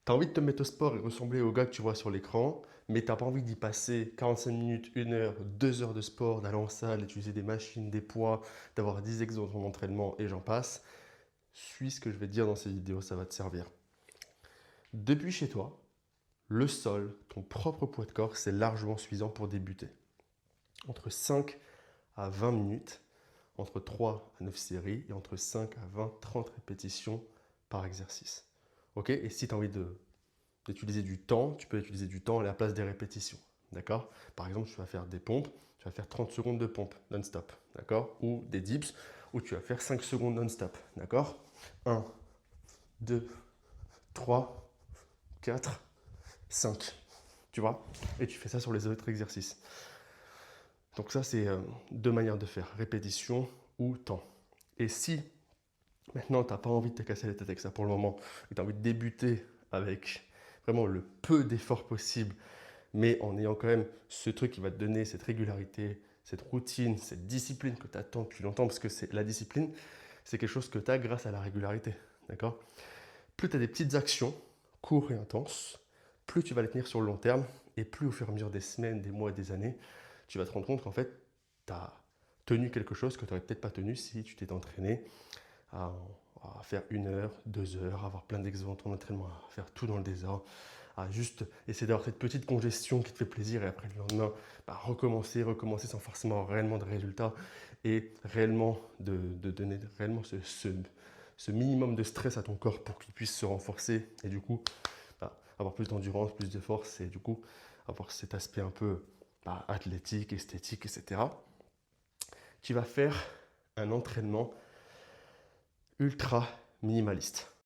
Tu as envie de te mettre au sport et ressembler au gars que tu vois sur l'écran, mais tu n'as pas envie d'y passer 45 minutes, 1 heure, 2 heures de sport, d'aller en salle, d'utiliser des machines, des poids, d'avoir 10 exos dans ton entraînement et j'en passe. Suis ce que je vais te dire dans ces vidéos, ça va te servir. Depuis chez toi, le sol, ton propre poids de corps, c'est largement suffisant pour débuter. Entre 5 à 20 minutes, entre 3 à 9 séries et entre 5 à 20, 30 répétitions par exercice. Ok. Et si tu as envie d'utiliser du temps, tu peux utiliser du temps à la place des répétitions. D'accord. Par exemple, tu vas faire des pompes, tu vas faire 30 secondes de pompe non-stop. D'accord. Ou des dips, où tu vas faire 5 secondes non-stop. D'accord. 1, 2, 3, 4, 5. Tu vois. Et tu fais ça sur les autres exercices. Donc ça, c'est deux manières de faire, répétition ou temps. Et si maintenant, tu n'as pas envie de te casser la tête avec ça pour le moment, et tu as envie de débuter avec vraiment le peu d'efforts possible, mais en ayant quand même ce truc qui va te donner cette régularité, cette routine, cette discipline que tu attends depuis longtemps, parce que la discipline, c'est quelque chose que tu as grâce à la régularité. D'accord. Plus tu as des petites actions, courtes et intenses, plus tu vas les tenir sur le long terme, et plus au fur et à mesure des semaines, des mois, des années, tu vas te rendre compte qu'en fait, tu as tenu quelque chose que tu n'aurais peut-être pas tenu si tu t'étais entraîné à, à faire 1 heure, 2 heures, avoir plein d'exos dans ton entraînement, à faire tout dans le désordre, à juste essayer d'avoir cette petite congestion qui te fait plaisir et après le lendemain, recommencer sans forcément réellement de résultats et réellement de donner réellement ce minimum de stress à ton corps pour qu'il puisse se renforcer et du coup avoir plus d'endurance, plus de force et du coup avoir cet aspect un peu athlétique, esthétique, etc. Tu vas faire un entraînement ultra minimaliste.